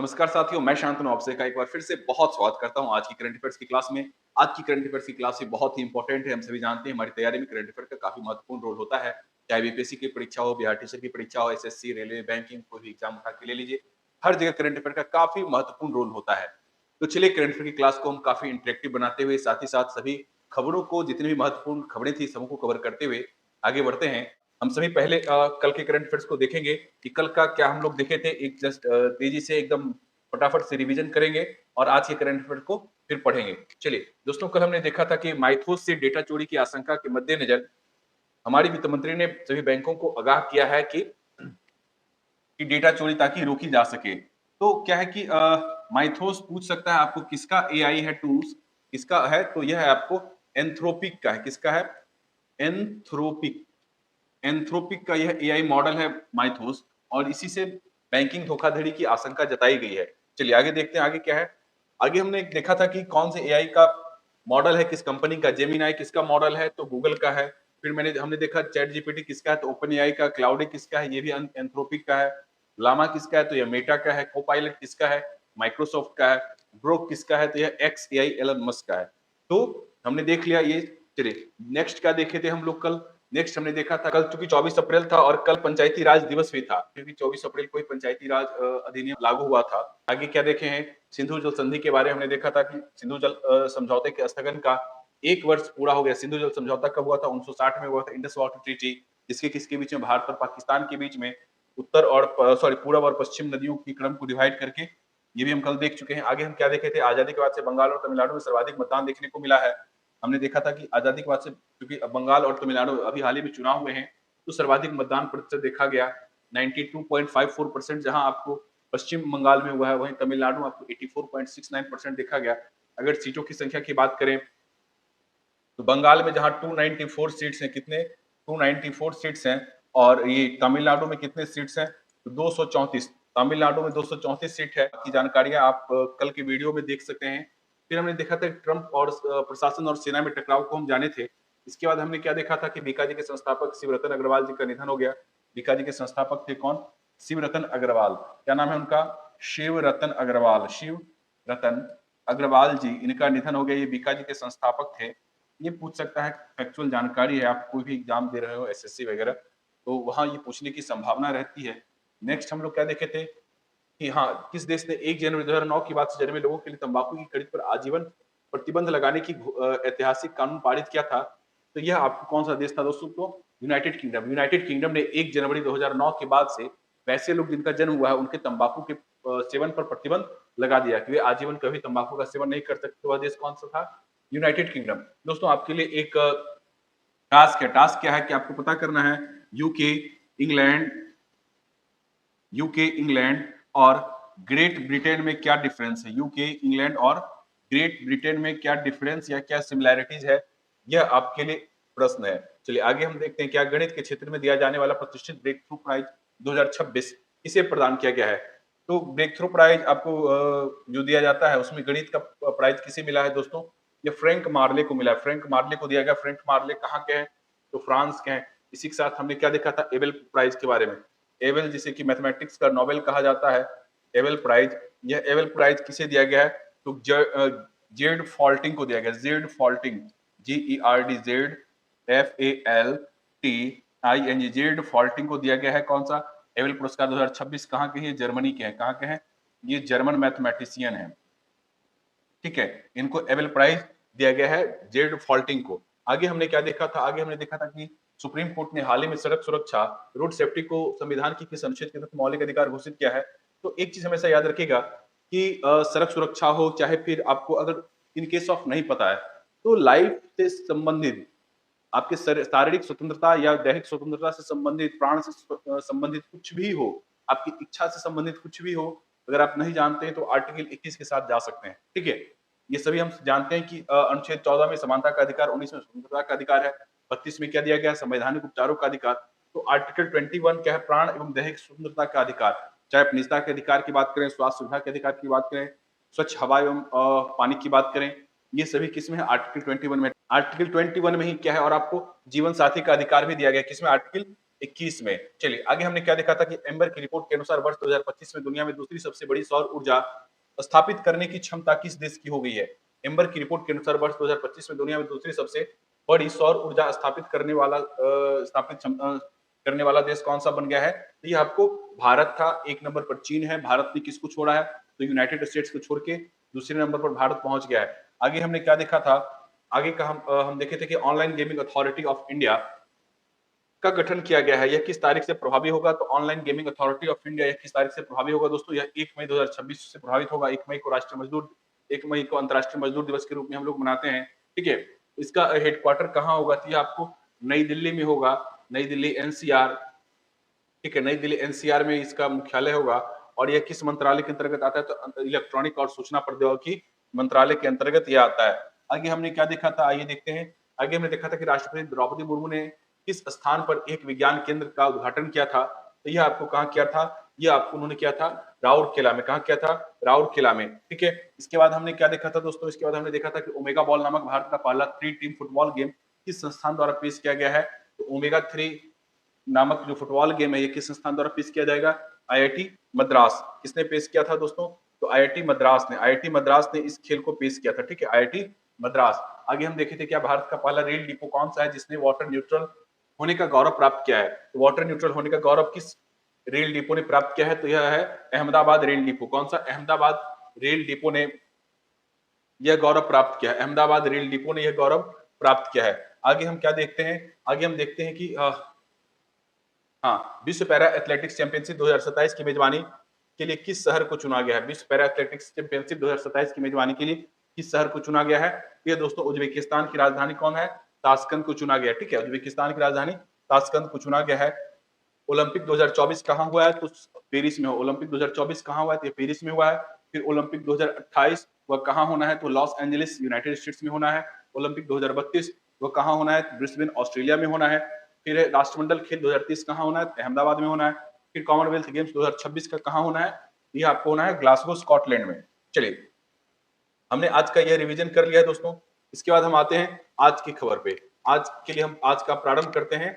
नमस्कार साथियों, मैं शांतनु आपसे का एक बार फिर से बहुत स्वागत करता हूं आज की करंट अफेयर्स की क्लास में। आज की करंट अफेयर्स की क्लास भी बहुत ही इंपॉर्टेंट है। हम सभी जानते हैं हमारी तैयारी में करंट अफेयर का काफी महत्वपूर्ण रोल होता है। चाहे बीपीएससी की परीक्षा हो, बिहार टीचर की परीक्षा हो, एसएससी, रेलवे, बैंकिंग, कोई भी एग्जाम उठा के ले लीजिए, हर जगह करंट अफेयर का काफी महत्वपूर्ण रोल होता है। तो चलिए करंट अफेयर की क्लास को हम काफी इंटरेक्टिव बनाते हुए, साथ ही साथ सभी खबरों को, जितनी भी महत्वपूर्ण खबरें थी सबको कवर करते हुए आगे बढ़ते हैं। हम सभी पहले कल के करंट अफेयर्स को देखेंगे कि कल का क्या हम लोग देखे थे। एक जस्ट तेजी से एकदम फटाफट से रिवीजन करेंगे और आज के करंट अफेयर को फिर पढ़ेंगे। चलिए दोस्तों, कल हमने देखा था कि माइथोस से डेटा चोरी की आशंका के मद्देनजर हमारी वित्त मंत्री ने सभी बैंकों को आगाह किया है कि डेटा चोरी ताकि रोकी जा सके। तो क्या है कि माइथोस पूछ सकता है आपको किसका एआई है टूल्स, किसका है, तो यह है आपको एंथ्रोपिक का है। किसका है? एंथ्रोपिक। एंथ्रोपिक का यह एआई मॉडल है माइथोस, और इसी से बैंकिंग धोखाधड़ी की आशंका जताई गई है। चलिए आगे देखते हैं आगे क्या है। आगे हमने देखा था कि कौन से एआई का मॉडल है, किस कंपनी का। जेमिनाई किसका मॉडल है? तो गूगल का है। फिर हमने देखा चैट जीपीटी किसका है, तो ओपन एआई का। क्लाउडी किसका है? ये भी एंथ्रोपिक का है। लामा किसका है? तो यह मेटा का है। कोपायलट किसका है? माइक्रोसॉफ्ट का है। ग्रोक किसका है? तो यह एक्स एआई एलन मस्क का है। तो हमने देख लिया ये। चलिए नेक्स्ट क्या देखे थे हम लोग कल। नेक्स्ट हमने देखा था कल, चूंकि 24 अप्रैल था और कल पंचायती राज दिवस भी था, क्योंकि 24 अप्रैल को ही पंचायती राज अधिनियम लागू हुआ था। आगे क्या देखे हैं? सिंधु जल संधि के बारे में हमने देखा था कि सिंधु जल समझौते के स्थगन का 1 वर्ष पूरा हो गया। सिंधु जल समझौता कब हुआ था? 1960 में हुआ था, इंडस वाटर ट्रीटी, जिसके किसके बीच में? भारत और पाकिस्तान के बीच में। उत्तर और पूरब और पश्चिम नदियों की क्रम को डिवाइड करके, ये भी हम कल देख चुके हैं। आगे हम क्या देखे थे? आजादी के बाद से बंगाल और तमिलनाडु में सर्वाधिक मतदान देखने को मिला है। हमने देखा था कि आजादी के बाद से, क्योंकि बंगाल और तमिलनाडु अभी हाल ही में चुनाव हुए हैं, तो सर्वाधिक मतदान प्रतिशत देखा गया 92.54%, जहां आपको पश्चिम बंगाल में हुआ है, वहीं तमिलनाडु में आपको 84.69% देखा गया। अगर सीटों की संख्या की बात करें तो बंगाल में जहां 294 सीट्स हैं, कितने? 294 सीट्स हैं। और ये तमिलनाडु में कितने सीट्स हैं? तो 234। तमिलनाडु में 234 सीट है। की जानकारियां आप कल की वीडियो में देख सकते हैं। फिर हमने देखा था ट्रंप और प्रशासन और सेना में टकराव को हम जाने थे। इसके बाद हमने क्या देखा था कि बीकाजी के संस्थापक शिवरतन अग्रवाल जी का निधन हो गया। बीकाजी के संस्थापक थे कौन? शिवरतन अग्रवाल। क्या नाम है उनका? शिवरतन अग्रवाल। शिव रतन अग्रवाल जी, इनका निधन हो गया। ये बीकाजी के संस्थापक थे। ये पूछ सकता है, फैक्चुअल जानकारी है, आप कोई भी एग्जाम दे रहे हो एसएससी वगैरह, तो वहां ये पूछने की संभावना रहती है। नेक्स्ट हम लोग क्या देखे थे कि हाँ, किस देश ने 1 जनवरी 2009 की बाद से जन्मे लोगों के लिए तंबाकू की खरीद पर आजीवन प्रतिबंध लगाने की ऐतिहासिक कानून पारित किया था? तो यह आपको कौन सा देश था दोस्तों? तो यूनाइटेड किंगडम। यूनाइटेड किंगडम ने 1 जनवरी 2009 के बाद से वैसे लोग जिनका जन्म हुआ है उनके तंबाकू के सेवन पर प्रतिबंध लगा दिया कि वे आजीवन कभी तंबाकू का सेवन नहीं कर सकते। वह देश कौन सा था? United kingdom. दोस्तों आपके लिए एक टास्क है। टास्क क्या है कि आपको पता करना है यूके, इंग्लैंड, और ग्रेट ब्रिटेन में क्या डिफरेंस है। यूके, इंग्लैंड और ग्रेट ब्रिटेन में क्या डिफरेंस या क्या सिमिलैरिटीज है, यह आपके लिए प्रश्न है। चलिए आगे हम देखते हैं क्या गणित के क्षेत्र में दिया जाने वाला प्रतिष्ठित ब्रेक थ्रू प्राइज 2026 इसे प्रदान किया गया है। तो ब्रेक थ्रू प्राइज आपको जो दिया जाता है उसमें गणित का प्राइज किसे मिला है दोस्तों? ये फ्रैंक मार्ले को मिला है। फ्रैंक मार्ले को दिया गया। फ्रैंक मार्ले कहाँ के हैं? तो फ्रांस के हैं। इसी के साथ हमने क्या देखा था एबेल प्राइज के बारे में। एबेल, जिसे कि मैथमेटिक्स का नोबेल कहा जाता है, एबेल प्राइज। यह एबेल प्राइज किसे दिया गया है? तो जेड फॉल्टिंग को दिया गया। Z faulting, GERD, Z FALTING, Z faulting को दिया गया है। कौन सा? एबेल पुरस्कार 2026। कहाँ के हैं? जर्मनी के हैं। कहाँ के हैं? ये जर्मन मैथमेटिशियन है। ठीक है, इनको एबेल प्राइज दिया गया है जेड फॉल्टिंग को। आगे हमने क्या देखा था? आगे हमने देखा था कि सुप्रीम कोर्ट ने हाल ही में सड़क सुरक्षा, रोड सेफ्टी को संविधान की किस अनुच्छेद के तहत मौलिक अधिकार घोषित किया है? तो एक चीज हमेशा याद रखिएगा कि सड़क सुरक्षा हो, चाहे फिर आपको अगर इन केस ऑफ नहीं पता है तो लाइफ से संबंधित, आपके शारीरिक स्वतंत्रता या दैहिक स्वतंत्रता से संबंधित, प्राण से संबंधित कुछ भी हो, आपकी इच्छा से संबंधित कुछ भी हो, अगर आप नहीं जानते हैं तो आर्टिकल 21 के साथ जा सकते हैं। ठीक है, ये सभी हम जानते हैं कि अनुच्छेद 14 में समानता का अधिकार, 19 में स्वतंत्रता का अधिकार है, 32 में क्या दिया गया? संवैधानिक उपचारों का अधिकार। तो आर्टिकल 21 क्या है? प्राण एवं दैहिक स्वतंत्रता का अधिकार। चाहे आप निजता के अधिकार की बात करें, स्वास्थ्य सुविधा के अधिकार की बात करें, स्वच्छ हवा एवं पानी की बात करें, ये सभी किसमें है? आर्टिकल 21 में। आर्टिकल 21 में ही क्या है? और आपको जीवन साथी का अधिकार भी दिया गया। किसमें? आर्टिकल 2021 में। चलिए आगे हमने क्या देखा था कि एम्बर की रिपोर्ट के अनुसार वर्ष 2025 में दुनिया में दूसरी सबसे बड़ी सौर ऊर्जा स्थापित करने की क्षमता किस देश की हो गई है? एम्बर की रिपोर्ट के अनुसार वर्ष 2025 में दुनिया में दूसरी सबसे बड़ी सौर ऊर्जा स्थापित करने वाला देश कौन सा बन गया है? तो ये आपको भारत था, एक नंबर पर चीन है। भारत ने किसको छोड़ा है? तो यूनाइटेड स्टेट्स को छोड़ के दूसरे नंबर पर भारत पहुंच गया है। आगे हमने क्या देखा था? आगे का हम देखे थे कि online gaming authority of India का गठन किया गया है। यह किस तारीख से प्रभावी होगा? तो online gaming authority of India यह किस तारीख से प्रभावी होगा दोस्तों? यह 1 मई 2026 से प्रभावित होगा। 1 मई को अंतर्राष्ट्रीय मजदूर दिवस के रूप में हम लोग मनाते हैं। ठीक है, इसका हेडक्वार्टर कहाँ होगा? तो यह आपको नई दिल्ली में होगा। नई दिल्ली एनसीआर। ठीक है, नई दिल्ली एनसीआर में इसका मुख्यालय होगा। और यह किस मंत्रालय के अंतर्गत आता है? तो इलेक्ट्रॉनिक और सूचना प्रौद्योगिकी मंत्रालय के अंतर्गत यह आता है। आगे हमने क्या देखा था? आइए देखते हैं। आगे हमने देखा था कि राष्ट्रपति द्रौपदी मुर्मू ने किस स्थान पर एक विज्ञान केंद्र का उद्घाटन किया था? तो यह आपको कहाँ किया था? यह आपको उन्होंने किया था राउरकेला में। कहाँ किया था? राउरकेला में। ठीक है, इसके बाद हमने क्या देखा था दोस्तों? इसके बाद हमने देखा था कि ओमेगा बॉल नामक भारत का पहला 3 टीम फुटबॉल गेम किस संस्थान द्वारा पेश किया गया है? तो ओमेगा 3 नामक जो फुटबॉल गेम है ये किस संस्थान द्वारा पेश किया जाएगा? आईआईटी मद्रास। किसने पेश किया था दोस्तों? तो आईआईटी मद्रास ने। आईआईटी मद्रास ने इस खेल को पेश किया था। ठीक है, आईआईटी मद्रास। आगे हम देखे थे क्या भारत का पहला रेल डिपो कौन सा है जिसने वाटर न्यूट्रल होने का गौरव प्राप्त किया है? तो वाटर न्यूट्रल होने का गौरव किस रेल डिपो ने प्राप्त किया है? तो यह है अहमदाबाद रेल डिपो। कौन सा? अहमदाबाद रेल डिपो ने यह गौरव प्राप्त किया है। अहमदाबाद रेल डिपो ने यह गौरव प्राप्त किया है। आगे हम क्या देखते हैं? आगे हम देखते हैं कि हाँ, विश्व पैरा एथलेटिक्स चैंपियनशिप 2027 की मेजबानी के लिए किस शहर को चुना गया है? विश्व पैरा एथलेटिक्स चैंपियनशिप 2027 की मेजबानी के लिए किस शहर को चुना गया है? ये दोस्तों उज्बेकिस्तान की राजधानी कौन है? ताशकंद को चुना गया। ठीक है, उज्बेकिस्तान की राजधानी ताशकंद को चुना गया है। ओलंपिक 2024 कहाँ हुआ है? तो पेरिस में। ओलंपिक 2024 कहाँ हुआ है? तो ये पेरिस में हुआ है। फिर ओलंपिक 2028 वह कहाँ होना है? तो लॉस एंजलिस यूनाइटेड स्टेट्स में होना है। ओलंपिक 2032 वह कहाँ होना है? ब्रिस्बेन ऑस्ट्रेलिया में होना है। फिर राष्ट्रमंडल खेल 2030 कहाँ होना है? अहमदाबाद में होना है। फिर कॉमनवेल्थ गेम्स 2026 का कहाँ होना है? ये आपको होना है ग्लासगो स्कॉटलैंड में। चलिए, हमने आज का यह रिवीजन कर लिया है दोस्तों। इसके बाद हम आते हैं आज की खबर पे। आज के लिए हम आज का प्रारंभ करते हैं।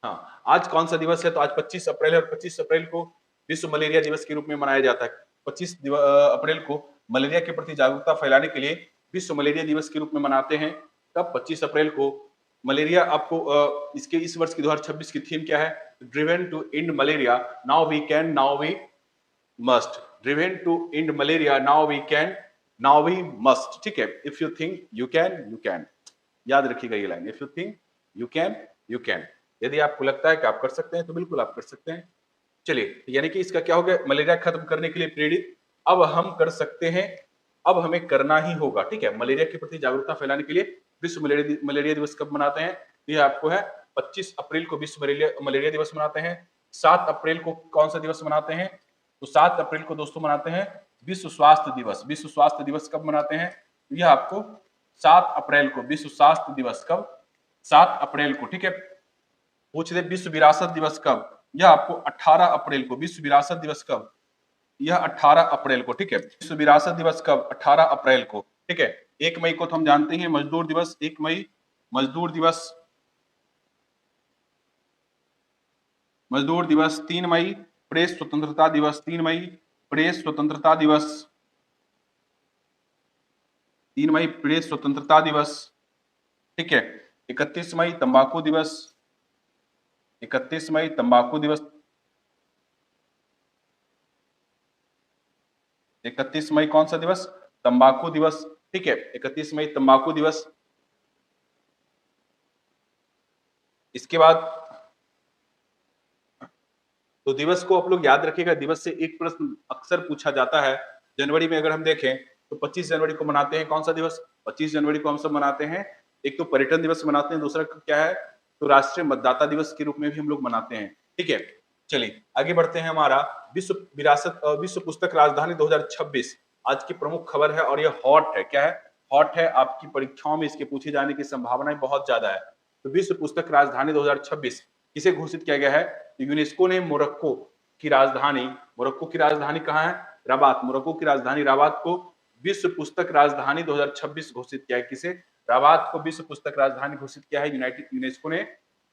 हाँ, आज कौन सा दिवस है? तो आज 25 अप्रैल है और 25 अप्रैल को विश्व मलेरिया दिवस के रूप में मनाया जाता है। 25 अप्रैल को मलेरिया के प्रति जागरूकता फैलाने के लिए विश्व मलेरिया दिवस के रूप में मनाते हैं। तब 25 अप्रैल को मलेरिया आपको इसके इस वर्ष की 2026 की थीम क्या है? Driven to end malaria, now we can, now we must. Driven to end malaria, now we can, now we must. ठीक है, if you think you can, you can. याद रखिएगा ये line, if you think you can, you can. यदि आपको लगता है कि आप कर सकते हैं तो बिल्कुल आप कर सकते हैं। चलिए, यानी कि इसका क्या हो गया? मलेरिया खत्म करने के लिए प्रेरित अब हम कर सकते हैं, अब हमें करना ही होगा। ठीक है, मलेरिया के प्रति जागरूकता फैलाने के लिए विश्व मलेरिया दिवस कब मनाते हैं? ये आपको है 25 अप्रैल को विश्व मलेरिया दिवस मनाते हैं। 7 अप्रैल को कौन सा दिवस मनाते हैं? तो 7 अप्रैल को दोस्तों मनाते हैं विश्व स्वास्थ्य दिवस। विश्व स्वास्थ्य दिवस कब मनाते हैं? यह आपको 7 अप्रैल को विश्व स्वास्थ्य दिवस कब? 7 अप्रैल को। ठीक है, पूछ दे विश्व विरासत दिवस कब? यह आपको 18 अप्रैल को। विश्व विरासत दिवस कब? यह 18 अप्रैल को। ठीक है, विश्व विरासत दिवस कब? 18 अप्रैल को। ठीक है, 1 मई को तो हम जानते हैं मजदूर दिवस। 1 मई मजदूर दिवस। मजदूर दिवस 3 मई प्रेस स्वतंत्रता दिवस। 3 मई प्रेस स्वतंत्रता दिवस। 3 मई प्रेस स्वतंत्रता दिवस। ठीक है, 31 मई तंबाकू दिवस। 31 मई तंबाकू दिवस। 31 मई कौन सा दिवस? तंबाकू दिवस। ठीक है, 31 मई तंबाकू दिवस। इसके बाद तो दिवस को आप लोग याद रखिएगा। दिवस से एक प्रश्न अक्सर पूछा जाता है। जनवरी में अगर हम देखें तो 25 जनवरी को मनाते हैं कौन सा दिवस? 25 जनवरी को हम सब मनाते हैं, एक तो पर्यटन दिवस मनाते हैं, दूसरा क्या है? तो राष्ट्रीय मतदाता दिवस के रूप में भी हम लोग मनाते हैं। ठीक है, चलिए आगे बढ़ते हैं। हमारा विश्व पुस्तक राजधानी 2026 आज की प्रमुख खबर है और यह हॉट है। क्या है? हॉट है। आपकी परीक्षाओं में इसके पूछे जाने की संभावनाएं बहुत ज्यादा है। तो विश्व पुस्तक राजधानी 2026 किसे घोषित किया गया है? यूनेस्को ने मोरक्को की राजधानी कहाँ है? रबात। मोरक्को की राजधानी रबात को विश्व पुस्तक राजधानी 2026 घोषित किया है। किसे? रबात को विश्व पुस्तक राजधानी घोषित किया है यूनेस्को ने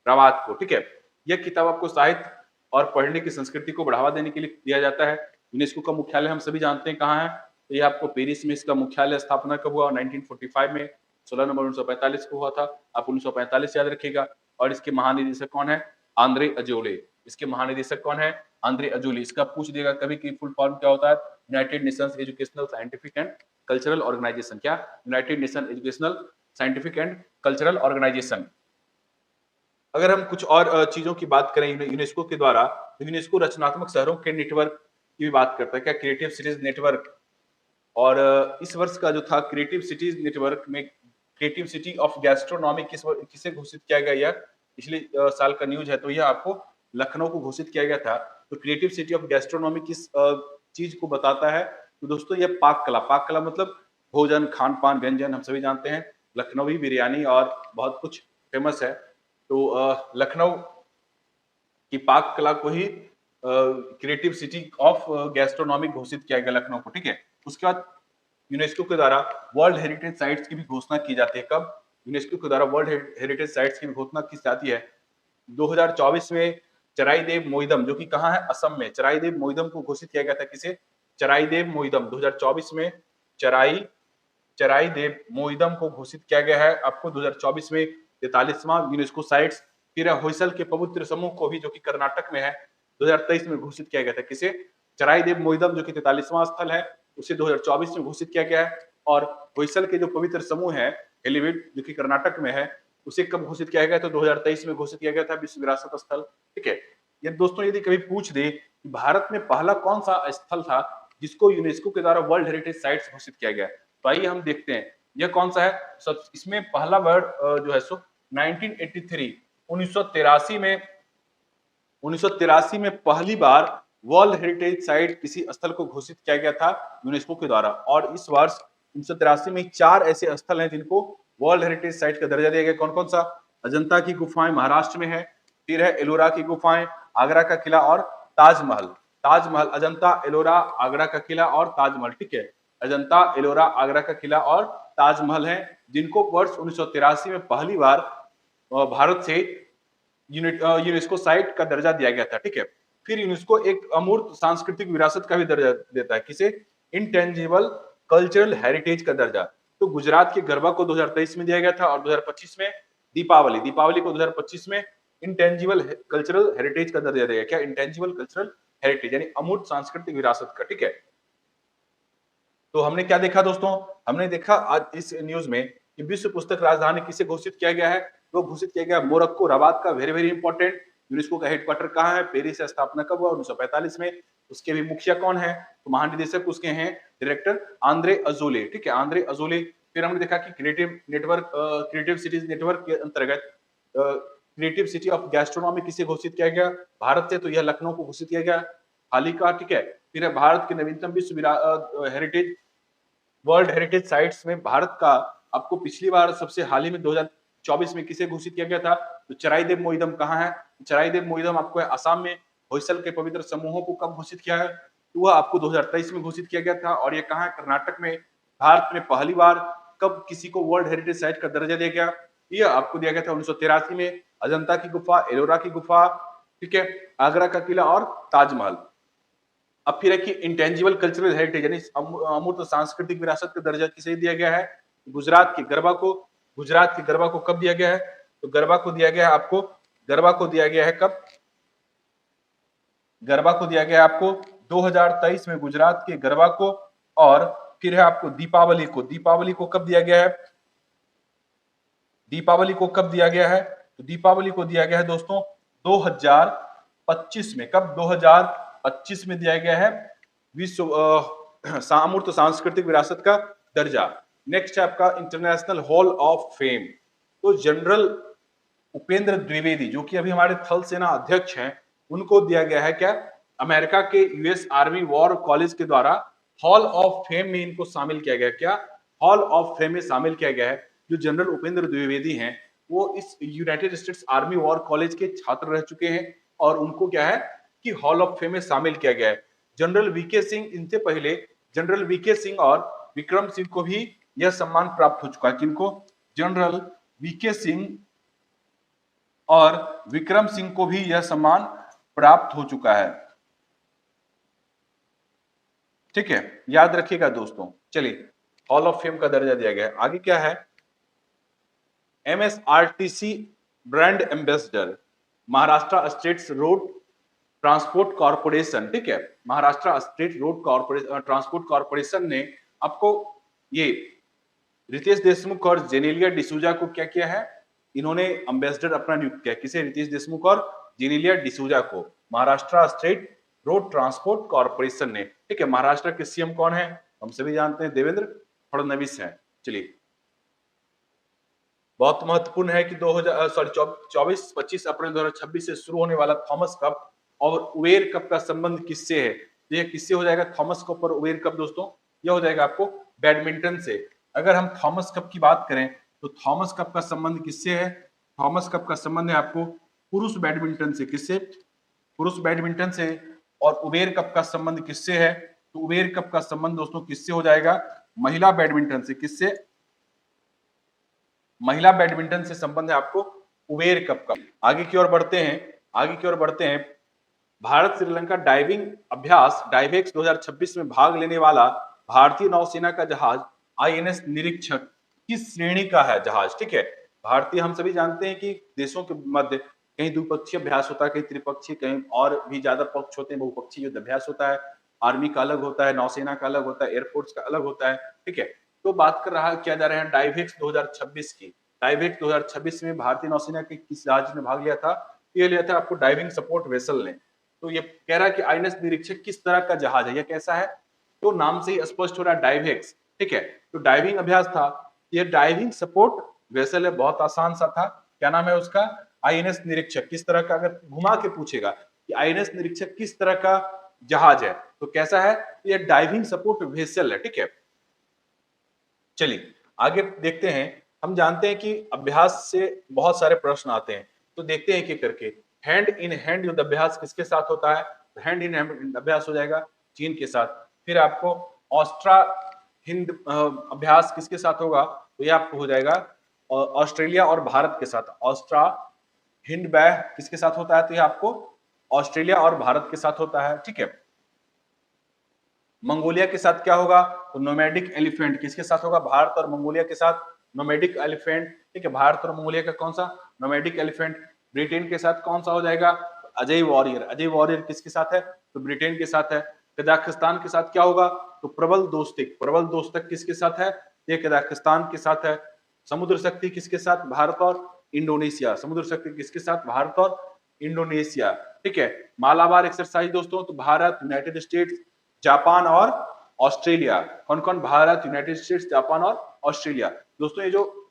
रवात को, ठीक है। यह किताब आपको साहित्य और पढ़ने की संस्कृति को बढ़ावा देने के लिए दिया जाता है। यूनेस्को का मुख्यालय हम सभी जानते हैं कहाँ है, तो ये आपको पेरिस में इसका मुख्यालय स्थापना कब हुआ, 1945 में 16 नवंबर 1945 को हुआ था। आप 1945 याद रखिएगा। और इसके महानिदेशक कौन है, आंद्रे अजोले। इसके महानिदेशक कौन है, आंद्रे अजोले। इसका पूछ देगा कभी कि फुल फॉर्म क्या होता है, United Nations Educational Scientific and Cultural Organization. क्या, United Nation Educational Scientific and Cultural Organization. अगर हम कुछ और चीजों की बात करें यूनेस्को के द्वारा, तो यूनेस्को रचनात्मक शहरों के नेटवर्क की भी बात करता है। क्या, क्रिएटिव सिटीज नेटवर्क। और इस वर्ष का जो था क्रिएटिव सिटीज नेटवर्क में क्रिएटिव सिटी ऑफ गैस्ट्रोनॉमी किसे घोषित किया गया, यह पिछले साल का न्यूज है, तो यह आपको लखनऊ को घोषित किया गया था। तो क्रिएटिव सिटी ऑफ गैस्ट्रोनॉमी किस चीज को बताता है, तो दोस्तों यह पाक कला। पाक कला मतलब भोजन, खान पान, व्यंजन, हम सभी जानते हैं लखनवी बिरयानी और बहुत कुछ फेमस है। तो लखनऊ की पाक कला को ही क्रिएटिव सिटी ऑफ गैस्ट्रोनॉमी घोषित किया गया लखनऊ को, ठीक है। उसके बाद यूनेस्को के द्वारा वर्ल्ड हेरिटेज साइट्स की भी घोषणा की जाती है। कब, यूनेस्को के द्वारा वर्ल्ड हेरिटेज साइट्स की घोषणा की जाती है 2024 में। चराईदेव मोइदम, जो कि कहाँ है, असम में, चराईदेव मोइदम को घोषित किया गया था। किसे, चराईदेव मोइदम। 2024 में चराईदेव मोइदम को घोषित किया गया है आपको 2024 में 43वां यूनेस्को साइट्स। फिर होयसल के पवित्र समूह को भी, जो कि कर्नाटक में है, 2023 में घोषित किया गया था। किसे, चराईदेव मोइदम, जो कि 43वां स्थल है, उसे 2024 में घोषित किया गया है। और होयसल के जो पवित्र समूह है हेलीविड, जो कि कर्नाटक में है, उसे कब घोषित किया गया, तो 2023 में घोषित किया गया था विश्व विरासत स्थल, ठीक है। ये दोस्तों यदि कभी पूछ दे कि भारत में पहला कौन सा स्थल था जिसको यूनेस्को के द्वारा वर्ल्ड हेरिटेज साइट्स घोषित किया गया, तो आइए हम देखते हैं यह कौन सा है। सब इसमें पहला वर्ड जो है सो 1983 1983 में पहली बार वर्ल्ड हेरिटेज साइट किसी स्थल को घोषित किया गया था यूनेस्को के द्वारा। और इस वर्ष 1983 में 4 ऐसे स्थल हैं जिनको वर्ल्ड हेरिटेज साइट का दर्जा दिया गया। कौन कौन सा, अजंता की गुफाएं महाराष्ट्र में है, फिर है एलोरा की गुफाएं, आगरा का किला और ताजमहल। ताजमहल, अजंता, एलोरा, आगरा का किला और ताजमहल, ठीक है। अजंता, एलोरा, आगरा का किला और ताजमहल है जिनको वर्ष 1983 में पहली बार भारत से यूनेस्को साइट का दर्जा दिया गया था, ठीक है। फिर यूनेस्को एक अमूर्त सांस्कृतिक विरासत का भी दर्जा देता है। किसे, इंटेंजिबल कल्चरल हेरिटेज का दर्जा। तो गुजरात के गरबा को 2023 में दिया गया था और 2025 में दीपावली को 2025 में इंटेंजिबल कल्चरल हेरिटेज का दर्जा दिया गया। क्या, इंटेंजिबल कल्चरल हेरिटेज यानी अमूर्त सांस्कृतिक विरासत का, ठीक है। तो हमने क्या देखा दोस्तों, हमने देखा आज इस न्यूज में कि विश्व पुस्तक राजधानी किसे घोषित किया गया है, वो घोषित किया गया मोरक्को रबात का। Very very important. यूनेस्को का हेडक्वार्टर कहाँ है, पेरिस से स्थापना कब हुआ, 1945 में। उसके भी मुखिया कौन है, तो महानिदेशक उसके हैं डायरेक्टर आंद्रे अजोले, ठीक है, आंद्रे अजोले। फिर हमने देखा कि क्रिएटिव सिटीज नेटवर्क के अंतर्गत क्रिएटिव सिटी ऑफ गैस्ट्रोनॉमी किसे घोषित किया गया, भारत से, तो यह लखनऊ को घोषित किया गया हाल ही का, ठीक है। फिर है भारत के नवीनतम विश्व हेरिटेज वर्ल्ड हेरिटेज साइट्स में भारत का आपको पिछली बार सबसे हाल ही में 2024 में किसे घोषित किया गया था, तो चराईदेव मोइदम कहाँ है, चराईदेव मोइदम आपको है असम में। होयसल के पवित्र समूहों को कब घोषित किया है, तो वह आपको 2023 में घोषित किया गया था। और ये कहाँ है, कर्नाटक में। भारत में पहली बार कब किसी को वर्ल्ड हेरिटेज साइट का दर्जा दिया गया, यह आपको दिया गया था 1983 में। अजंता की गुफा, एलोरा की गुफा, ठीक है, आगरा का किला और ताजमहल। अब फिर है कि इंटेंजिबल कल्चरल हेरिटेज यानी अमूर्त सांस्कृतिक विरासत का दर्जा किसे दिया गया है, गुजरात के गरबा को कब दिया गया है, तो गरबा को दिया गया है आपको, गरबा को दिया गया है कब, गरबा को दिया गया है आपको 2023 में गुजरात के गरबा को। और फिर है आपको दीपावली को कब दिया गया है, दीपावली को कब दिया गया है, तो दीपावली को दिया गया है दोस्तों 2025 में। कब, 2025 में दिया गया है विश्व अमूर्त सांस्कृतिक विरासत का दर्जा। नेक्स्ट है आपका इंटरनेशनल हॉल ऑफ फेम। तो जनरल उपेंद्र द्विवेदी, जो कि अभी हमारे थल सेना अध्यक्ष हैं, उनको दिया गया है क्या, अमेरिका के यूएस आर्मी वॉर कॉलेज के द्वारा हॉल ऑफ फेम में इनको शामिल किया गया। क्या, हॉल ऑफ फेम में शामिल किया गया है। जो जनरल उपेंद्र द्विवेदी हैं वो इस United states army war college के छात्र रह चुके हैं और उनको क्या है कि हॉल ऑफ फेम में शामिल किया गया है। जनरल वीके सिंह, इनसे पहले जनरल वीके सिंह और विक्रम सिंह को भी यह सम्मान प्राप्त हो चुका है। किनको, जनरल वीके सिंह और विक्रम सिंह को भी यह सम्मान प्राप्त हो चुका है। ठीक है, याद रखिएगा दोस्तों। चलिए, हॉल ऑफ फेम का दर्जा दिया गया है। आगे क्या है? MSRTC brand ambassador, Maharashtra states road transport corporation. ठीक है, Maharashtra state road corporation transport corporation ने आपको ये रितेश देशमुख और जेनेलिया डिसूजा को क्या किया है? इन्होंने एम्बेसडर अपना नियुक्त किया। किसे? रितेश देशमुख और जेनेलिया डिसूजा को Maharashtra state road transport corporation ने। ठीक है, महाराष्ट्र के सीएम कौन है? हम सभी जानते हैं, देवेंद्र फडणवीस है। चलिए, बहुत महत्वपूर्ण है कि 24-25 अप्रैल 2026 से शुरू होने वाला थॉमस कप और उबेर कप का संबंध किससे है? ये किससे हो जाएगा? थॉमस कप और उबेर कप दोस्तों, यह हो जाएगा आपको बैडमिंटन से। अगर हम थॉमस कप की बात करें तो थॉमस कप का संबंध किससे है? थॉमस कप का संबंध है आपको पुरुष बैडमिंटन से। किससे? पुरुष बैडमिंटन से। और उबेर कप का संबंध किससे है? तो उबेर कप का संबंध दोस्तों किससे हो जाएगा? महिला बैडमिंटन से। किससे? महिला बैडमिंटन से संबंध है आपको उबेर कप का। आगे की ओर बढ़ते हैं, आगे की ओर बढ़ते हैं। भारत श्रीलंका डाइविंग अभ्यास डाइवेक्स 2026 में भाग लेने वाला भारतीय नौसेना का जहाज INS निरीक्षक किस श्रेणी का है जहाज? ठीक है, भारतीय, हम सभी जानते हैं कि देशों के मध्य कहीं द्विपक्षीय अभ्यास होता है, कहीं त्रिपक्षीय, कहीं और भी ज्यादा पक्ष होते हैं, बहुपक्षीय युद्ध अभ्यास होता है। आर्मी का अलग होता है, नौसेना का अलग होता है, एयरफोर्स का अलग होता है। ठीक है, तो बात कर रहा किया जा रहा है डाइवेक्स 2026 की। डाइवेक्स 2026 में भारतीय नौसेना के किस जहाज ने भाग लिया था? ये लिया था आपको डाइविंग सपोर्ट वेसल ने। तो ये कह रहा है कि INS निरीक्षक किस तरह का जहाज है, यह कैसा है? तो नाम से ही स्पष्ट हो रहा है, डाइवेक्स। ठीक है, तो डाइविंग अभ्यास था, ये डाइविंग सपोर्ट वेसल है। बहुत आसान सा था। क्या नाम है उसका? INS निरीक्षक। किस तरह का, अगर घुमा के पूछेगा कि INS निरीक्षक किस तरह का जहाज है तो कैसा है? ये डाइविंग सपोर्ट वेसल है। ठीक है, चलिए आगे देखते हैं। हम जानते हैं कि अभ्यास से बहुत सारे प्रश्न आते हैं, तो देखते हैं एक एक करके। हैंड इन हैंड युद्ध अभ्यास किसके साथ होता है? हैंड इन हैंड अभ्यास हो जाएगा चीन के साथ। फिर आपको ऑस्ट्रा हिंद अभ्यास किसके साथ होगा? तो ये आपको हो जाएगा ऑस्ट्रेलिया और भारत के साथ। ऑस्ट्रा हिंद बैह किसके साथ होता है? तो ये आपको ऑस्ट्रेलिया और भारत के साथ होता है। ठीक है, मंगोलिया के साथ क्या होगा? तो नोमैडिक एलिफेंट किसके साथ होगा? भारत और मंगोलिया के साथ नोमैडिक एलिफेंट। ठीक है, भारत और मंगोलिया का कौन सा? Nomadic elephant. ब्रिटेन के साथ कौन सा हो जाएगा? अजय वॉरियर। अजय वॉरियर किसके साथ है? तो ब्रिटेन के साथ है। कजाकिस्तान के साथ क्या होगा? तो प्रबल दोस्तिक। प्रबल दोस्तक किसके साथ है? ये कजाकिस्तान के साथ है। समुद्र शक्ति किसके साथ? भारत और इंडोनेशिया। समुद्र शक्ति किसके साथ? भारत और इंडोनेशिया। ठीक है, मालाबार एक्सरसाइज दोस्तों, तो भारत, यूनाइटेड स्टेट्स, जापान और ऑस्ट्रेलिया। कौन कौन? भारत, यूनाइटेड स्टेट्स, जापान और ऑस्ट्रेलिया। दोस्तों ये जो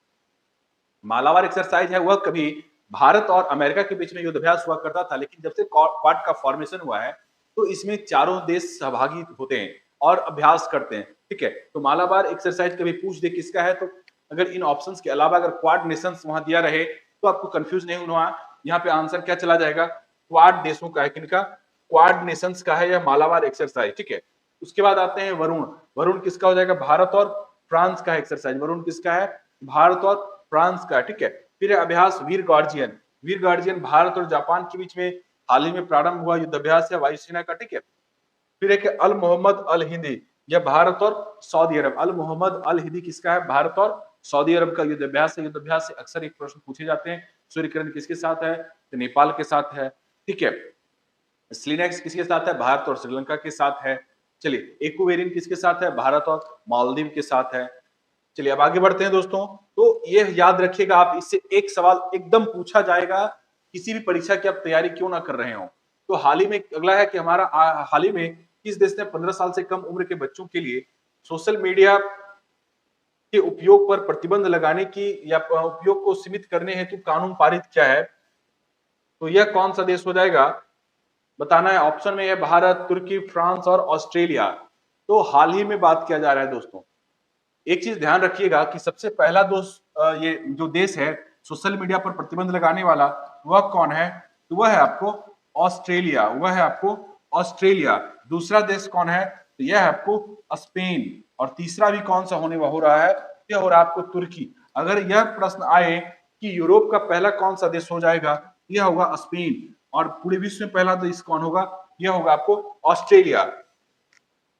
मालाबार एक्सरसाइज है वह कभी भारत और अमेरिका के बीच में युद्धाभ्यास हुआ करता था, लेकिन जब से क्वाड का फॉर्मेशन हुआ है तो इसमें चारों देश सहभागी होते हैं और अभ्यास करते हैं। ठीक है, तो मालाबार एक्सरसाइज कभी पूछ दे किसका है, तो अगर इन ऑप्शंस के अलावा अगर क्वाड नेशंस वहां दिया रहे तो आपको कंफ्यूज नहीं होना। यहाँ पे आंसर क्या चला जाएगा? क्वाड देशों का है। किनका? क्वाड नेशंस का है यह मालाबार एक्सरसाइज। ठीक है, उसके बाद आते हैं वरुण। वरुण किसका हो जाएगा? भारत और फ्रांस का एक्सरसाइज। वरुण किसका है? भारत और फ्रांस का। ठीक है, फिर अभ्यास वीर गार्जियन। वीर गार्जियन भारत और जापान के बीच में हाल ही में प्रारंभ हुआ युद्ध अभ्यास है वायुसेना का। ठीक है, फिर एक अल मोहम्मद अल हिंदी, यह भारत और सऊदी अरब। अल मोहम्मद अल हिंदी किसका है? भारत और सऊदी अरब का युद्ध अभ्यास है। युद्ध अभ्यास से अक्सर एक प्रश्न पूछे जाते हैं। सूर्य किरण किसके साथ है? तो नेपाल के साथ है। ठीक है, स्लिनेक्स किसके साथ है? भारत और श्रीलंका के साथ है। चलिए, एक्वेरियन किसके साथ है? भारत और मालदीव के साथ है। चलिए अब आगे बढ़ते हैं दोस्तों। तो ये याद रखिएगा, आप इससे एक सवाल एकदम पूछा जाएगा किसी भी परीक्षा की आप तैयारी क्यों ना कर रहे हो। तो हाल ही में अगला है कि हमारा हाल ही में किस देश ने 15 साल से कम उम्र के बच्चों के लिए सोशल मीडिया के उपयोग पर प्रतिबंध लगाने की या उपयोग को सीमित करने हेतु कानून पारित किया है? तो यह कौन सा देश हो जाएगा? बताना है। ऑप्शन में है भारत, तुर्की, फ्रांस और ऑस्ट्रेलिया। तो हाल ही में बात किया जा रहा है दोस्तों। एक चीज ध्यान रखिएगा कि सबसे पहला दोस्त ये जो देश है सोशल मीडिया पर प्रतिबंध लगाने वाला, वह कौन है? तो वह है आपको ऑस्ट्रेलिया। वह है आपको ऑस्ट्रेलिया। दूसरा देश कौन है? तो यह है आपको स्पेन। और तीसरा भी कौन सा होने हो रहा है? यह हो रहा है आपको तुर्की। अगर यह प्रश्न आए कि यूरोप का पहला कौन सा देश हो जाएगा, यह होगा स्पेन। और पूरे विश्व में पहला देश कौन होगा? यह होगा आपको ऑस्ट्रेलिया।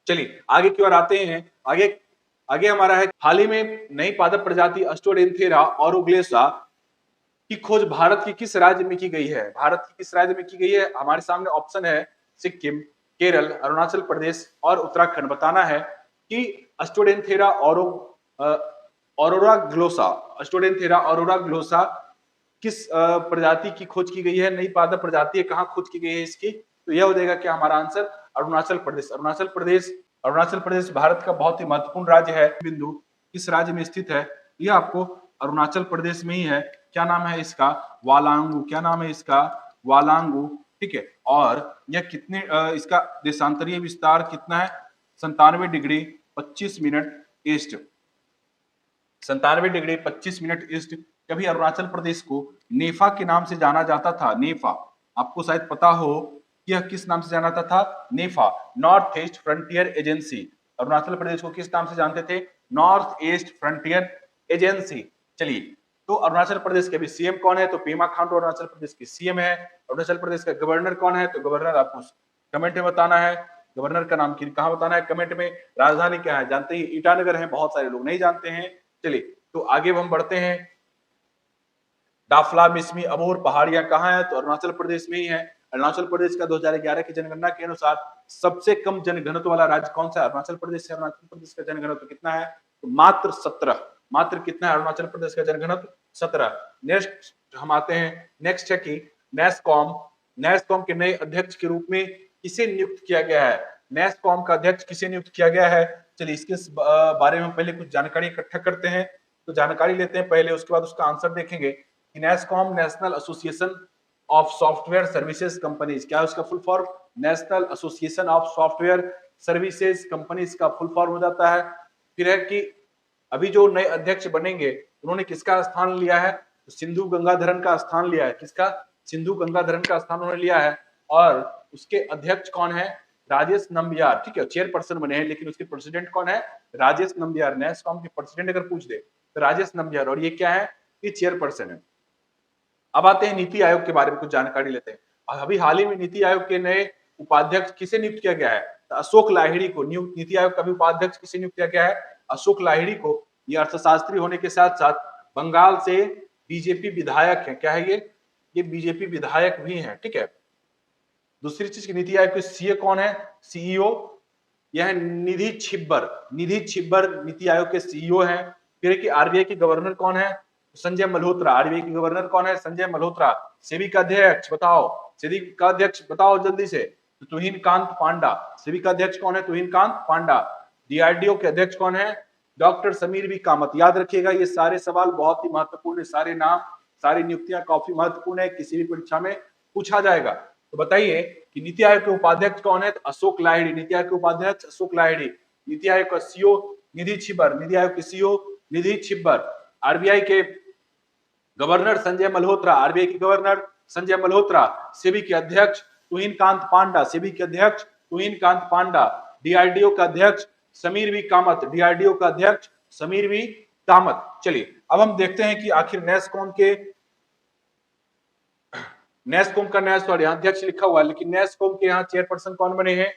चलिए आगे की ओर आते हैं। आगे आगे हमारा है, हाल ही में नई पादप प्रजाति एस्टोडेंथेरा ऑरोग्लेसा की खोज भारत के किस राज्य में की गई है? भारत के किस राज्य में की गई है? हमारे सामने ऑप्शन है सिक्किम, केरल, अरुणाचल प्रदेश और उत्तराखंड। बताना है कि एस्टोडेंथेरा ऑरोरा ग्लोसा, एस्टोडेंथेरा ऑरोरा ग्लोसा किस प्रजाति की खोज की गई है? नई पादप प्रजाति है, कहां खोज की गई है इसकी? तो यह हो जाएगा क्या हमारा आंसर? अरुणाचल प्रदेश। अरुणाचल प्रदेश, अरुणाचल प्रदेश भारत का बहुत ही महत्वपूर्ण राज्य है। बिंदु किस राज्य में स्थित है? यह आपको अरुणाचल प्रदेश में ही है। क्या नाम है इसका? वालांगू। क्या नाम है इसका? वालांगू। ठीक है। और यह कितने इसका देशांतरीय विस्तार कितना है? 97 degree 25 minute east, 97 degree 25 minute east. कभी अरुणाचल प्रदेश को नेफा के नाम से जाना जाता था। नेफा, आपको शायद पता हो कि यह किस नाम से जाना जाता था? NEFA, North East Frontier Agency. Arunachal Pradesh को किस नाम से जानते थे? North East Frontier Agency. चलिए, तो अरुणाचल प्रदेश के भी सीएम कौन है? तो पेमा खांडू अरुणाचल प्रदेश की सीएम है। अरुणाचल प्रदेश का गवर्नर कौन है? तो गवर्नर आपको कमेंट में बताना है। गवर्नर का नाम कहाँ बताना है? कमेंट में। राजधानी क्या है? जानते ही ईटानगर है, बहुत सारे लोग नहीं जानते हैं। चलिए, तो आगे हम बढ़ते हैं। दाफला, मिसमी, अबोर पहाड़ियां कहाँ है? तो अरुणाचल प्रदेश में ही है। अरुणाचल प्रदेश का 2011 की जनगणना के अनुसार सबसे कम जनघनत्व वाला राज्य कौन सा है? अरुणाचल प्रदेश है। अरुणाचल प्रदेश का जनघनत्व कितना है? तो मात्र 17। मात्र कितना है अरुणाचल प्रदेश का जनघनत्व? 17। नेक्स्ट हम आते हैं। नेक्स्ट है कि नेस्कॉम, नेस्कॉम के नए अध्यक्ष के रूप में किसे नियुक्त किया गया है? नेस्कॉम का अध्यक्ष किसे नियुक्त किया गया है? चलिए, इसके बारे में पहले कुछ जानकारी इकट्ठा करते हैं। तो जानकारी लेते हैं पहले, उसके बाद उसका आंसर देखेंगे। NASSCOM national association of software services companies, क्या है उसका full form? National association of software services companies का फुल फॉर्म हो जाता है। फिर है कि अभी जो नए अध्यक्ष बनेंगे उन्होंने किसका स्थान लिया है? तो सिंधु गंगाधरन का स्थान लिया है। किसका? सिंधु गंगाधरन का स्थान उन्होंने लिया है। और उसके अध्यक्ष कौन है? राजेश नंबियार। ठीक है, चेयरपर्सन बने हैं, लेकिन उसके प्रेसिडेंट कौन है? राजेश नंबियार। नेस्कॉम के प्रेसिडेंट अगर पूछ दे तो राजेश नंबियार। और ये क्या है? ये चेयरपर्सन है। अब आते हैं नीति आयोग के बारे में कुछ जानकारी लेते हैं। अभी हाल ही में नीति आयोग के नए उपाध्यक्ष किसे नियुक्त किया गया है? तो अशोक लाहिड़ी को नीति आयोग का भी उपाध्यक्ष किसे नियुक्त किया गया है? अशोक लाहिड़ी को। ये अर्थशास्त्री होने के साथ साथ बंगाल से बीजेपी विधायक है। क्या है ये बीजेपी विधायक भी है। ठीक है। दूसरी चीज, नीति आयोग के सीए कौन है? सीईओ, यह निधि छिब्बर। निधि छिब्बर नीति आयोग के सीईओ हैं। फिर कि आरबीआई के गवर्नर कौन है? संजय मल्होत्रा। आरबीआई के गवर्नर कौन है? संजय मल्होत्रा। सेबी का अध्यक्ष बताओ, सेबी का अध्यक्ष बताओ जल्दी से। तो तुहिन कांत पांडा। सेबी का अध्यक्ष कौन है? तुहिन कांत पांडा। डीआरडीओ के अध्यक्ष कौन है? Doctor Sameer B Kamat. याद रखिएगा, ये सारे सवाल बहुत ही महत्वपूर्ण है। सारे नाम, सारी नियुक्तियां काफी महत्वपूर्ण है, किसी भी परीक्षा में पूछा जाएगा। तो बताइए कि नीति आयोग के उपाध्यक्ष कौन है? तो अशोक लाहिड़ी। नीति आयोग के उपाध्यक्ष अशोक लाहिड़ी। नीति आयोग का सीईओ निधि छिब्बर। नीति आयोग के सीईओ निधि छिब्बर। आरबीआई के गवर्नर संजय मल्होत्रा। आरबीआई के गवर्नर संजय मल्होत्रा। सेबी के अध्यक्ष तुहिन कांत पांडा। सेबी के अध्यक्ष तुहिन कांत पांडा। डीआरडीओ का अध्यक्ष समीर वी कामत। डीआरडीओ का अध्यक्ष समीर वी कामत। चलिए, अब हम देखते हैं कि आखिर नेस्कॉम का यहाँ अध्यक्ष लिखा हुआ है, लेकिन नेस्कॉम के यहाँ चेयरपर्सन कौन बने हैं?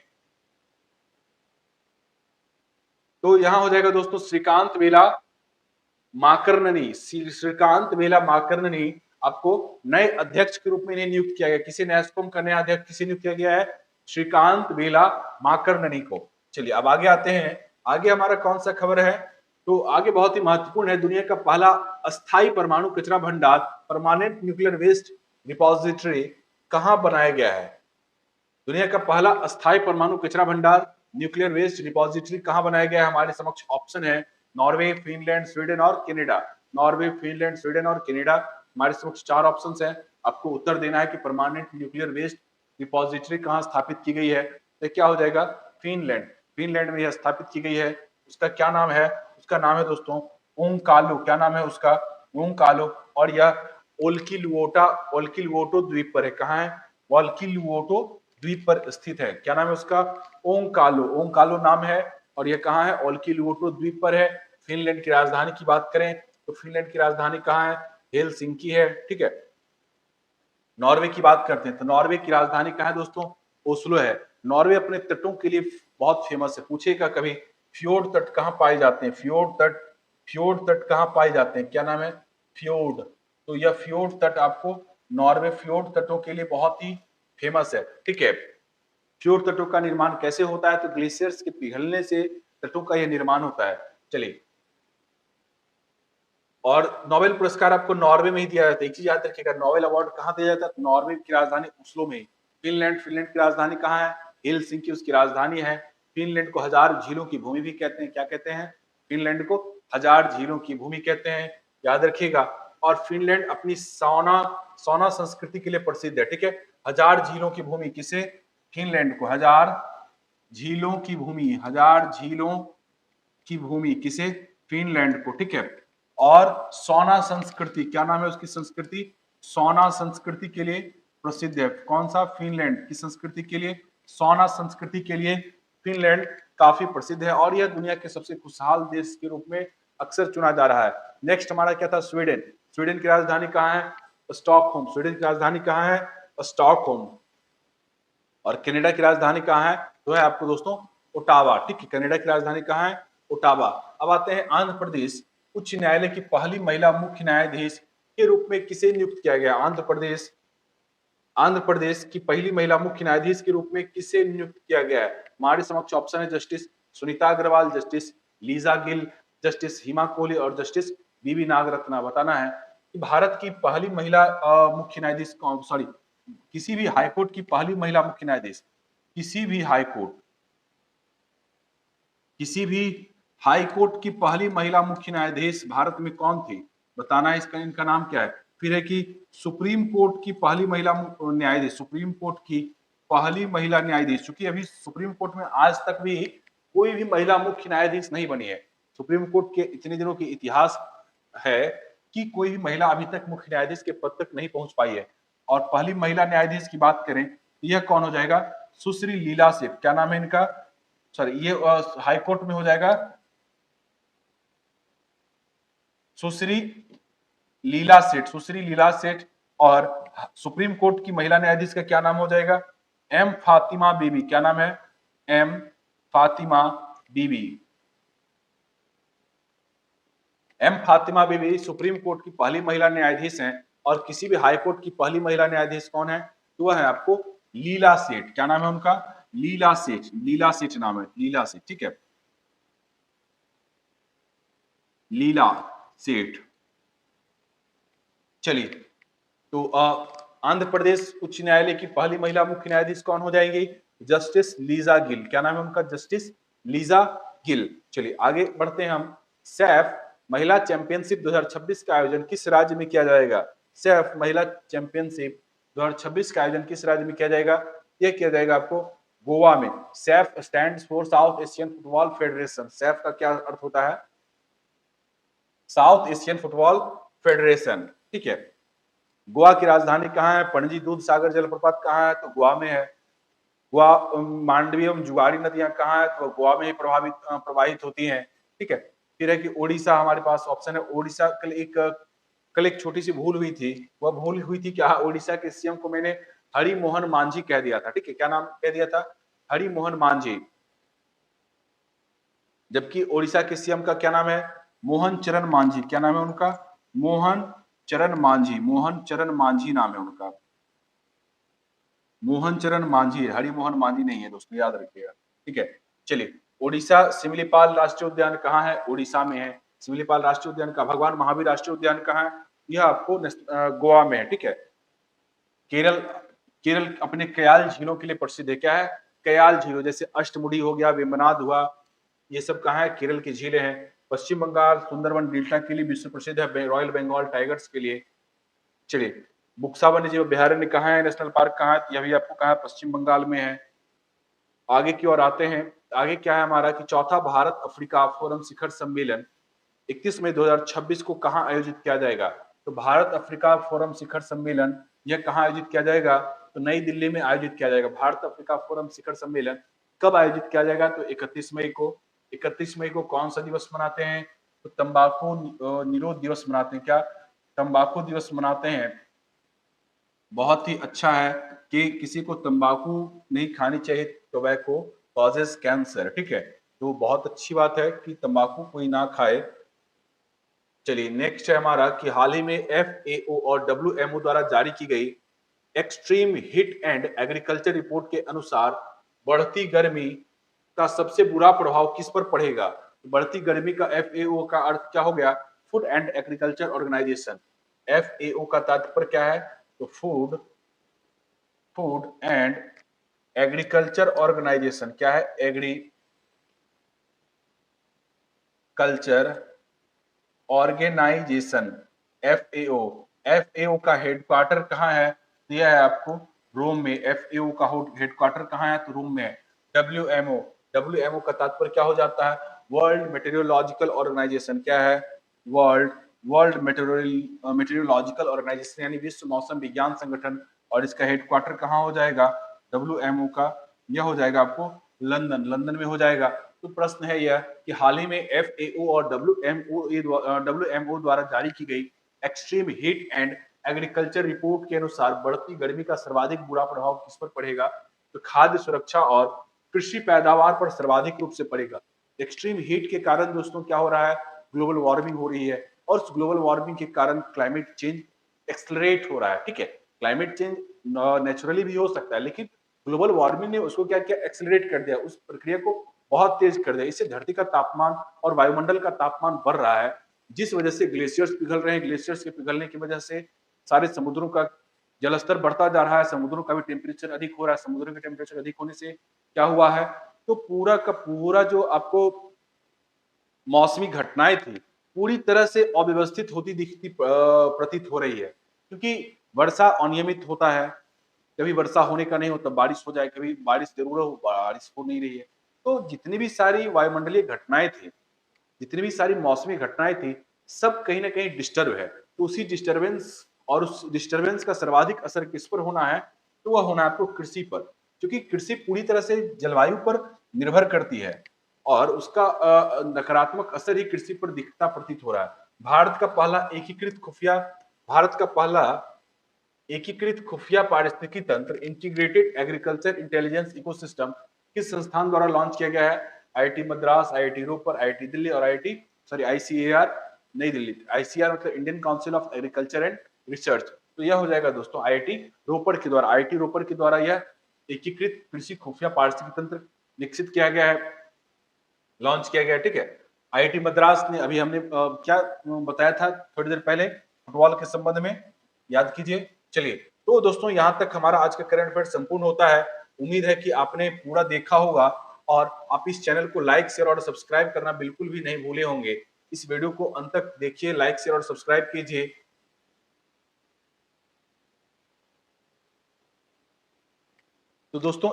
तो यहाँ हो जाएगा दोस्तों श्रीकांत वेला माकरननी। श्रीकांत वेला माकरननी आपको नए अध्यक्ष के रूप में इन्हें नियुक्त किया गया। किसी नेस्कॉम का नया अध्यक्ष किसे नियुक्त किया गया है? श्रीकांत वेला माकरननी को। चलिए, अब आगे आते हैं। आगे हमारा कौन सा खबर है? तो आगे बहुत ही महत्वपूर्ण है। दुनिया का पहला अस्थायी परमाणु कचरा भंडार, परमानेंट न्यूक्लियर वेस्ट रिपोजिटरी कहां बनाया गया है? दुनिया का पहला अस्थायी परमाणु कचरा भंडार, न्यूक्लियर वेस्ट रिपोजिटरी कहां बनाया गया है? हमारे समक्ष ऑप्शन है नॉर्वे, फिनलैंड, स्वीडन और कनाडा। नॉर्वे, फिनलैंड, स्वीडन और कनाडा। हमारे समक्ष 4 ऑप्शंस हैं। आपको उत्तर देना है कि परमानेंट न्यूक्लियर वेस्ट रिपोजिटरी कहां स्थापित की गई है? तो क्या हो जाएगा? फिनलैंड। फिनलैंड में यह स्थापित की गई है। उसका क्या नाम है? उसका नाम है दोस्तों ओंकालो। क्या नाम है उसका? ओंकालो। और यह ओल्किलुओटो द्वीप पर है। कहाँ है? ओल्किलुओटो द्वीप पर स्थित है। क्या नाम है उसका? ओंकालो। ओंकालो नाम है। और यह कहाँ है? ओल्किलुओटो द्वीप पर है। फिनलैंड की राजधानी की बात करें तो फिनलैंड की राजधानी कहाँ है? हेलसिंकी है। ठीक है। नॉर्वे की बात करते हैं तो नॉर्वे की राजधानी कहाँ है दोस्तों? ओस्लो है। नॉर्वे अपने तटों के लिए बहुत फेमस है। पूछेगा कभी फ्योर्ड तट कहाँ पाए जाते हैं? फ्योर्ड तट कहाँ पाए जाते हैं? क्या नाम है? फ्योर्ड। तो यह फ्योर्ड तट आपको नॉर्वे फ्योर्ड तटों के लिए बहुत ही फेमस है। ठीक है। फ्योर्ड तटों का निर्माण कैसे होता है? तो ग्लेशियर्स के पिघलने से तटों का यह निर्माण होता है। चलिए, और नोबेल पुरस्कार आपको नॉर्वे में ही दिया जाता है। एक चीज याद रखिएगा, नोबेल अवार्ड कहाँ दिया जाता है? नॉर्वे की राजधानी ओस्लो में ही। फिनलैंड की राजधानी कहाँ है? हेलसिंकी उसकी राजधानी है। फिनलैंड को हजार झीलों की भूमि भी कहते हैं। क्या कहते हैं? फिनलैंड को हजार झीलों की भूमि कहते हैं, याद रखिएगा। और फिनलैंड अपनी सौना सौना संस्कृति के लिए प्रसिद्ध है। ठीक है, हजार झीलों की भूमि किसे? फिनलैंड को। हजार झीलों की भूमि, हजार झीलों की भूमि किसे? फिनलैंड को। ठीक है, और सौना संस्कृति, क्या नाम है उसकी संस्कृति? सौना संस्कृति के लिए प्रसिद्ध है। कौन सा? फिनलैंड की संस्कृति के लिए, सौना संस्कृति के लिए फिनलैंड काफी प्रसिद्ध है, और यह दुनिया के सबसे खुशहाल देश के रूप में अक्सर चुना जा रहा है। नेक्स्ट हमारा क्या था? स्वीडन। स्वीडन की राजधानी कहाँ है? स्टॉकहोम। स्वीडन की राजधानी कहाँ है? स्टॉकहोम। और कनाडा की राजधानी कहाँ है? तो है आपको दोस्तों ओटावा। ठीक है, कनाडा की राजधानी कहाँ है? ओटावा। अब आते हैं आंध्र प्रदेश उच्च न्यायालय की पहली महिला मुख्य न्यायाधीश के रूप में किसे नियुक्त किया गया? आंध्र प्रदेश की पहली महिला मुख्य न्यायाधीश के रूप में किसे नियुक्त किया गया है? हमारे समक्ष ऑप्शन है justice Sunita Agarwal, justice Lisa Gill, justice Hima Kohli और जस्टिस बीवी नागरत्ना। बताना है कि भारत की पहली महिला मुख्य न्यायाधीश कौन? सॉरी, किसी भी हाईकोर्ट की पहली महिला मुख्य न्यायाधीश, किसी भी हाईकोर्ट किसी भी हाई कोर्ट की पहली महिला मुख्य न्यायाधीश भारत में कौन थी? बताना है इसका, इनका नाम क्या है? फिर है कि सुप्रीम कोर्ट की पहली महिला न्यायाधीश, सुप्रीम कोर्ट की पहली महिला न्यायाधीश, चूंकि अभी सुप्रीम कोर्ट में आज तक भी कोई भी महिला मुख्य न्यायाधीश नहीं बनी है। सुप्रीम कोर्ट के इतने दिनों की इतिहास है कि कोई भी महिला अभी तक मुख्य न्यायाधीश के पद तक नहीं पहुंच पाई है। और पहली महिला न्यायाधीश की बात करें तो यह कौन हो जाएगा? सुश्री लीला सेठ। क्या नाम है इनका? सॉरी, ये हाई कोर्ट में हो जाएगा सुश्री लीला सेठ, सुश्री लीला सेठ। और सुप्रीम कोर्ट की महिला न्यायाधीश का क्या नाम हो जाएगा? एम फातिमा बीबी। क्या नाम है? एम फातिमा बीबी। एम फातिमा बीबी सुप्रीम कोर्ट की पहली महिला न्यायाधीश हैं। और किसी भी हाई कोर्ट की पहली महिला न्यायाधीश कौन है? तो वह है आपको लीला सेठ। क्या नाम है उनका? लीला सेठ, लीला सेठ नाम है, लीला सेठ। ठीक है, लीला सेठ। चलिए, तो आंध्र प्रदेश उच्च न्यायालय की पहली महिला मुख्य न्यायाधीश कौन हो जाएंगी? Justice Lisa Gill. क्या नाम है उनका? Justice Lisa Gill. चलिए आगे बढ़ते हैं हम। सैफ महिला चैंपियनशिप 2026 का आयोजन किस राज्य में किया जाएगा? सैफ महिला चैंपियनशिप 2026 का आयोजन किस राज्य में किया जाएगा? यह किया जाएगा आपको गोवा में। Saif stands for south Asian football federation. Saif का क्या अर्थ होता है? South Asian football federation. ठीक है, गोवा की राजधानी कहाँ है? पणजी। दूध सागर जलप्रपात कहाँ है? तो गोवा में है। गोवा मांडवी एवं जुआरी नदियां कहाँ है? तो गोवा में ही प्रवाहित होती हैं। ठीक है, फिर है कि ओडिशा हमारे पास ऑप्शन है। ओडिशा कल एक छोटी सी भूल हुई थी। वह भूल हुई थी क्या? ओडिशा के सीएम को मैंने हरि मोहन मांझी कह दिया था। ठीक है, क्या नाम कह दिया था? हरि मोहन मांझी। जबकि ओडिशा के सीएम का क्या नाम है? मोहन चरण मांझी। क्या नाम है उनका? मोहन चरण मांझी। मोहन चरण मांझी नाम है उनका। मोहन चरण मांझी है, हरि मोहन मांझी नहीं है दोस्तों, याद रखिएगा। ठीक है, चलिए, ओडिशा सिमिलीपाल राष्ट्रीय उद्यान कहाँ है? ओडिशा में है सिमिलीपाल राष्ट्रीय उद्यान का। भगवान महावीर राष्ट्रीय उद्यान कहाँ है? यह आपको गोवा में है। ठीक है, केरल केरल अपने कयाल झीलों के लिए प्रसिद्ध है। क्या है? कयाल झीलों, जैसे अष्टमुडी हो गया, वेम्बनाड हुआ, ये सब कहाँ है? केरल की झीलें हैं। पश्चिम बंगाल सुंदरवन डेल्टा के लिए विश्व प्रसिद्ध है, रॉयल बंगाल टाइगर्स के लिए। चलिए, बुक्सा वन्य जीव अभ्यारण्य कहाँ है? नेशनल पार्क कहाँ है? यह भी आपको कहाँ है? पश्चिम बंगाल में है। आगे की ओर आते हैं। आगे क्या है हमारा कि चौथा भारत अफ्रीका फोरम शिखर सम्मेलन 31 मई 2026 को कहाँ आयोजित किया जाएगा? तो भारत अफ्रीका फोरम शिखर सम्मेलन यह कहाँ आयोजित किया जाएगा? तो नई दिल्ली में आयोजित किया जाएगा। भारत अफ्रीका फोरम शिखर सम्मेलन कब आयोजित किया जाएगा? तो 31 मई को। 31 मई को कौन सा दिवस मनाते हैं? तो तंबाकू निरोध दिवस मनाते हैं। क्या? तंबाकू दिवस मनाते हैं। बहुत ही अच्छा है कि किसी को तंबाकू नहीं खानी चाहिए, टोबैको कॉजेज कैंसर, ठीक है। तो बहुत अच्छी बात है कि तंबाकू कोई ना खाए। चलिए नेक्स्ट है हमारा कि हाल ही में एफएओ और डब्ल्यूएमओ द्वारा जारी की गई extreme hit and agriculture report के अनुसार बढ़ती गर्मी का सबसे बुरा प्रभाव किस पर पड़ेगा। बढ़ती गर्मी का एफएओ का अर्थ क्या हो गया? Food and agriculture organization. FAO का तात्पर्य क्या है? तो food food and agriculture organization. क्या है? Agriculture organization, FAO. एफएओ का हेडक्वार्टर कहाँ है? दिया है आपको रोम में। एफएओ का हेडक्वार्टर कहाँ है? तो रोम में है। डब्ल्यूएमओ, डब्ल्यूएमओ का तात्पर्य क्या हो जाता है? World meteorological organization. क्या है? वर्ल्ड वर्ल्ड मेटेरियोलॉजिकल ऑर्गेनाइजेशन, यानी विश्व मौसम विज्ञान संगठन। और इसका हेडक्वार्टर कहाँ हो जाएगा? डब्ल्यूएमओ का यह हो जाएगा आपको लंदन, लंदन में हो जाएगा। तो प्रश्न है यह कि हाल ही में एफएओ और डब्ल्यूएमओ द्वारा जारी की गई extreme heat and agriculture report के अनुसार बढ़ती गर्मी का सर्वाधिक बुरा प्रभाव किस पर पड़ेगा? तो खाद्य सुरक्षा और कृषि पैदावार पर सर्वाधिक रूप से पड़ेगा। एक्सट्रीम हीट के कारण दोस्तों क्या हो रहा है? ग्लोबल वार्मिंग हो रही है, और उस ग्लोबल वार्मिंग के कारण क्लाइमेट चेंज एक्सलरेट हो रहा है, ठीक है। क्लाइमेट चेंज नेचुरली भी हो सकता है, लेकिन ग्लोबल वार्मिंग ने उसको क्या किया? एक्सलरेट कर दिया, उस प्रक्रिया को बहुत तेज कर दिया। इससे धरती का तापमान और वायुमंडल का तापमान बढ़ रहा है, जिस वजह से ग्लेशियर्स पिघल रहे हैं। ग्लेशियर्स के पिघलने की वजह से सारे समुद्रों का जलस्तर बढ़ता जा रहा है, समुद्रों का भी टेम्परेचर अधिक हो रहा है। समुद्रों के टेम्परेचर अधिक होने से क्या हुआ है? तो पूरा का पूरा जो आपको मौसमी घटनाएं थी, पूरी तरह से अव्यवस्थित होती दिखती प्रतीत हो रही है, क्योंकि वर्षा अनियमित होता है। कभी वर्षा होने का नहीं होता, बारिश हो जाए, कभी बारिश जरूर हो, बारिश हो नहीं रही है। तो जितनी भी सारी वायुमंडलीय घटनाएं थी, जितनी भी सारी मौसमी घटनाएं थी, सब कहीं ना कहीं डिस्टर्ब है। तो उसी डिस्टर्बेंस और उस डिस्टर्बेंस का सर्वाधिक असर किस पर होना है? तो वह होना है आपको कृषि पर, क्योंकि कृषि पूरी तरह से जलवायु पर निर्भर करती है, और उसका नकारात्मक असर ही कृषि पर दिखता प्रतीत हो रहा है। भारत का पहला एकीकृत खुफिया भारत का पहला एकीकृत खुफिया पारिस्थितिकी तंत्र इंटीग्रेटेड एग्रीकल्चर इंटेलिजेंस इकोसिस्टम किस संस्थान द्वारा लॉन्च किया गया है? IIT Madras, IIT Ropar, IIT Delhi और आईसीएआर नई दिल्ली। आईसीआर मतलब Indian council of agriculture and research. तो यह हो जाएगा दोस्तों आईआईटी रोपर के द्वारा। आईआईटी रोपर के द्वारा यह एकीकृत कृषि खुफिया पारिस्थितिकी तंत्र विकसित किया गया है, लॉन्च किया गया, ठीक है। आईआईटी मद्रास ने, अभी हमने क्या बताया था थोड़ी देर पहले फुटबॉल के संबंध में, याद कीजिए। चलिए, तो दोस्तों यहाँ तक हमारा आज का करंट अफेयर संपूर्ण होता है। उम्मीद है कि आपने पूरा देखा होगा, और आप इस चैनल को लाइक शेयर और सब्सक्राइब करना बिल्कुल भी नहीं भूले होंगे। इस वीडियो को अंत तक देखिए, लाइक शेयर और सब्सक्राइब कीजिए। तो दोस्तों